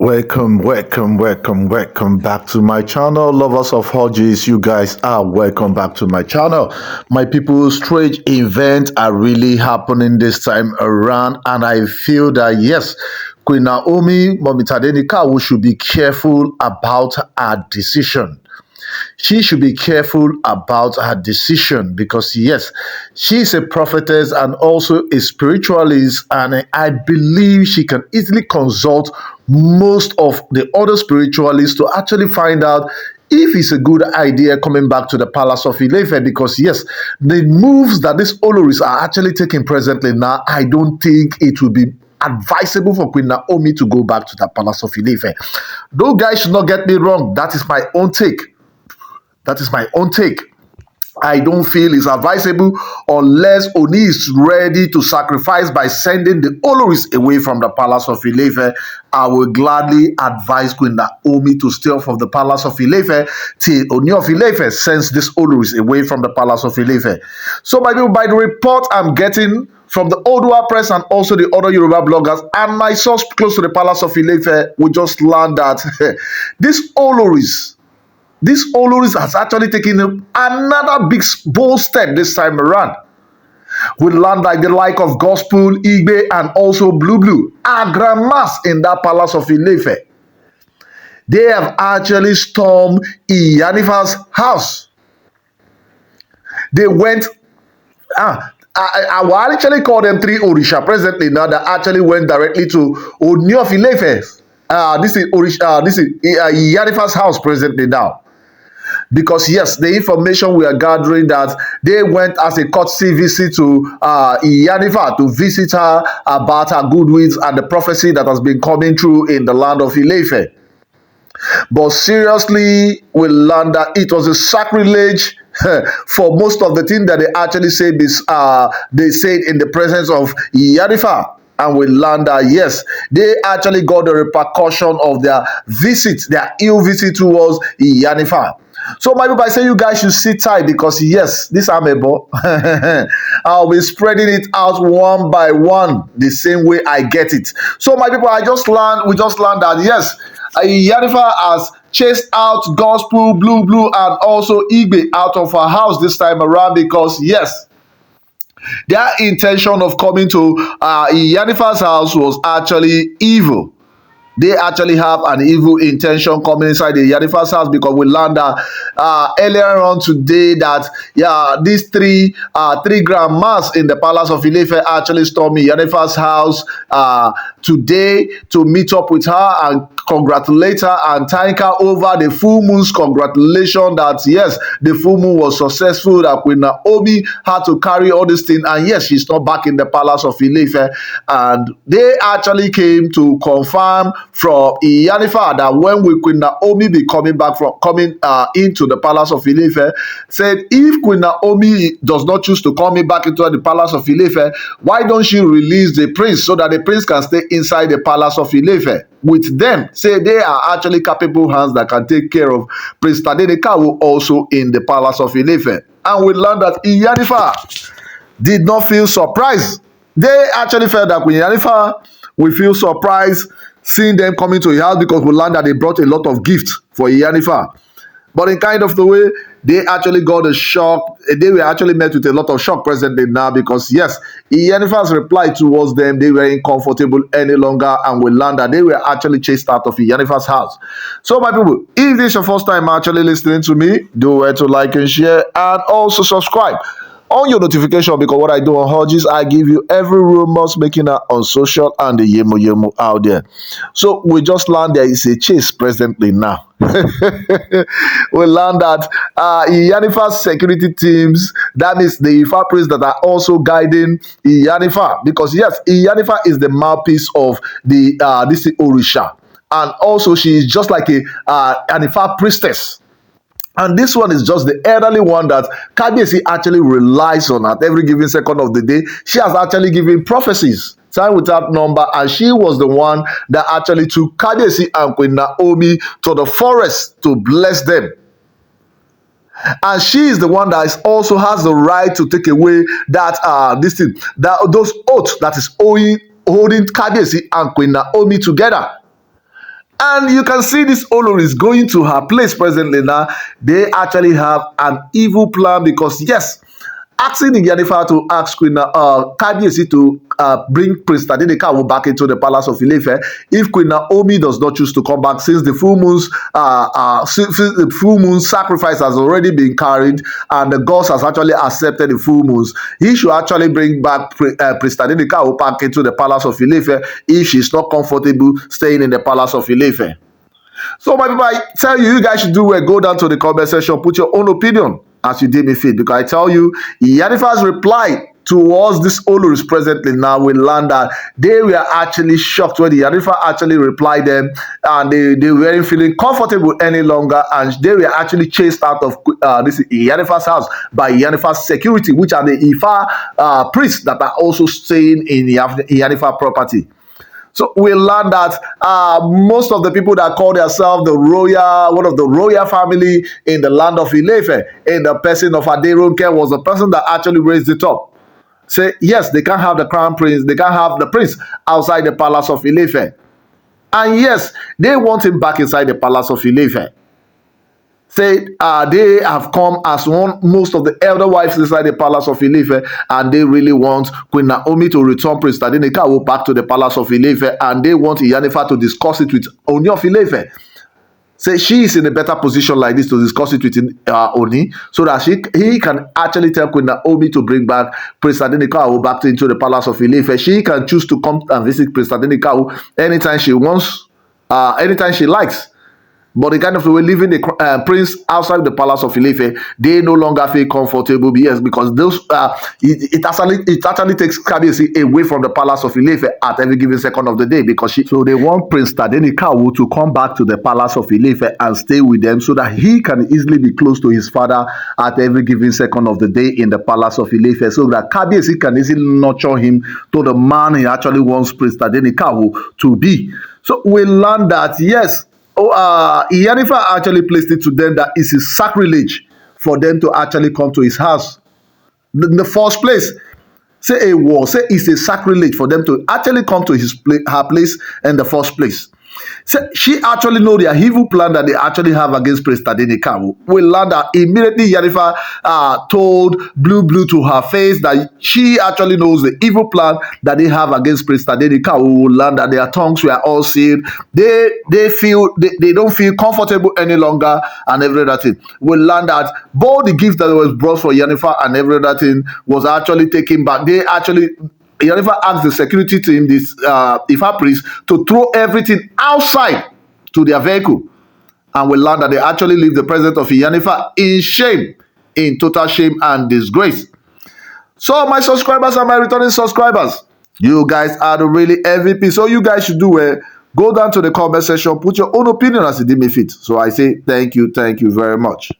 Welcome back to my channel. Lovers of Hodges, you guys are welcome back to my channel. My people, strange events are really happening this time around, and I feel that yes, Queen Naomi, Mommy Tadenikawo should be careful about her decision. She should be careful about her decision because yes, she's a prophetess and also a spiritualist, and I believe she can easily consult most of the other spiritualists to actually find out if it's a good idea coming back to the palace of Ife, because yes, the moves that these Oloris are actually taking presently now, I don't think it will be advisable for Queen Naomi to go back to the palace of Ife. Those guys should not get me wrong. That is my own take. I don't feel it's advisable unless Oni is ready to sacrifice by sending the Oloris away from the palace of Ife. I will gladly advise Queen Naomi to stay off of the palace of Ife till Oni of Ife sends this Oloris away from the palace of Ife. So by the report I'm getting from the Oduwa press and also the other Yoruba bloggers and my source close to the palace of Ife, we just learned that this Oloris has actually taken another big bold step this time around. We learned that the like of Gospel, Igbi, and also Blueblu are grandmas in that palace of Ife. They have actually stormed Iyanifa's house. They went. I will actually call them three Orisha presently now that actually went directly to Ooni of Ife. This is Iyanifa's house presently now. Because yes, the information we are gathering that they went as a courtesy visit to Iyanifa to visit her about her goodwill and the prophecy that has been coming through in the land of Ife. But seriously, we learned that it was a sacrilege for most of the things that they actually said. They said in the presence of Iyanifa. And we learned that yes, they actually got the repercussion of their visit, their ill visit towards Iyanifa. So my people, I say you guys should sit tight because yes, this amebo, I'll be spreading it out one by one the same way I get it. So my people, we just learned that yes, Iyanifa has chased out Gospel, Blueblu, and also Igbi out of her house this time around because yes, their intention of coming to Iyanifa's house was actually evil. They actually have an evil intention coming inside the Iyanifa's house because we learned that earlier on today that these three grandmas in the palace of Ife actually stormed Iyanifa's house today to meet up with her and congratulate her and thank her over the full moon's congratulation that yes, the full moon was successful, that Queen Naomi had to carry all this thing, and yes, she's not back in the palace of Ife. And they actually came to confirm from Iyanifa that when will Queen Naomi be coming into the palace of Ife, said if Queen Naomi does not choose to come back into the palace of Ife, why don't she release the prince so that the prince can stay inside the palace of Ife with them? Say they are actually capable hands that can take care of Prince Tadenikawo also in the palace of Ife. And we learned that Iyanifa did not feel surprised. They actually felt that Queen Iyanifa will feel surprised seeing them coming to his house because we learned that they brought a lot of gifts for Iyanifa. But in kind of the way, they actually got a shock. They were actually met with a lot of shock presently now because yes, Iyanifa's reply towards them, they were uncomfortable any longer, and we learned that they were actually chased out of Iyanifa's house. So my people, if this is your first time actually listening to me, do well to like and share and also subscribe on your notification because what I do on Hodges, I give you every rumors making out on social and the yemo out there. So we just learned there is a chase presently now. We learned that Iyanifa's security teams, that is the Ifa priests that are also guiding Iyanifa, because yes, Iyanifa is the mouthpiece of the this Orisha, and also she is just like an Ifa priestess. And this one is just the elderly one that Kabiyesi actually relies on at every given second of the day. She has actually given prophecies time without number, and she was the one that actually took Kabiyesi and Queen Naomi to the forest to bless them. And she is the one that also has the right to take away that those oaths that is holding Kabiyesi and Queen Naomi together. And you can see this Olori is going to her place presently now. They actually have an evil plan because, yes, asking Iyanifa to ask Queen Kabiyesi to bring Prince Tadenikawo back into the palace of Ile-Ife if Queen Naomi does not choose to come back, since the full moon sacrifice has already been carried and the gods has actually accepted the full moons. He should actually bring back Prince Tadenikawo back into the palace of Ile-Ife if she's not comfortable staying in the palace of Ile-Ife. So my people, I tell you, you guys should do well. Go down to the comment section, put your own opinion as you deem me fit. Because I tell you, Iyanifa's reply towards this Oloris presently now will land that they were actually shocked when Iyanifa actually replied them, and they weren't feeling comfortable any longer, and they were actually chased out of this Iyanifa's house by Iyanifa's security, which are the Ifa priests that are also staying in Iyanifa property. So we learned that most of the people that call themselves one of the royal family in the land of Ile-Ife, in the person of Aderonke, was the person that actually raised it up. Say, yes, they can't have the crown prince, they can't have the prince outside the palace of Ile-Ife. And yes, they want him back inside the palace of Ile-Ife. Say they have come as most of the elder wives inside the palace of Ile-Ife, and they really want Queen Naomi to return Prince Tadenikawo back to the palace of Ile-Ife, and they want Iyanifa to discuss it with Ooni of Ife. Say she is in a better position like this to discuss it with Oni, so that he can actually tell Queen Naomi to bring back Prince Tadenikawo back into the palace of Ile-Ife. She can choose to come and visit Prince Tadenikawo anytime she wants, anytime she likes. But the kind of way leaving the prince outside the palace of Ile-Ife, they no longer feel comfortable. Yes, because those it actually takes Kabiyesi away from the palace of Ile-Ife at every given second of the day, because so they want Prince Tadenikawo to come back to the palace of Ile-Ife and stay with them, so that he can easily be close to his father at every given second of the day in the palace of Ile-Ife, so that Kabiyesi can easily nurture him to the man he actually wants Prince Tadenikawo to be. So we learn that, yes, Iyanifa actually placed it to them that it's a sacrilege for them to actually come to his house in the first place. Say it's a sacrilege for them to actually come to her place in the first place. So she actually know their evil plan that they actually have against Prince Tadenikawo. We learned that immediately Iyanifa told Blueblu to her face that she actually knows the evil plan that they have against Prince Tadenikawo. We learned that their tongues were all sealed. They don't feel comfortable any longer, and every other thing. We learned that both the gifts that was brought for Iyanifa and every other thing was actually taken back. Iyanifa asked the security team, this Ifa priest, to throw everything outside to their vehicle. And we learned that they actually leave the presence of Iyanifa in shame, in total shame and disgrace. So my subscribers and my returning subscribers, you guys are the really MVP. So you guys should do it. Go down to the comment section, put your own opinion as it deem fit. So I say thank you very much.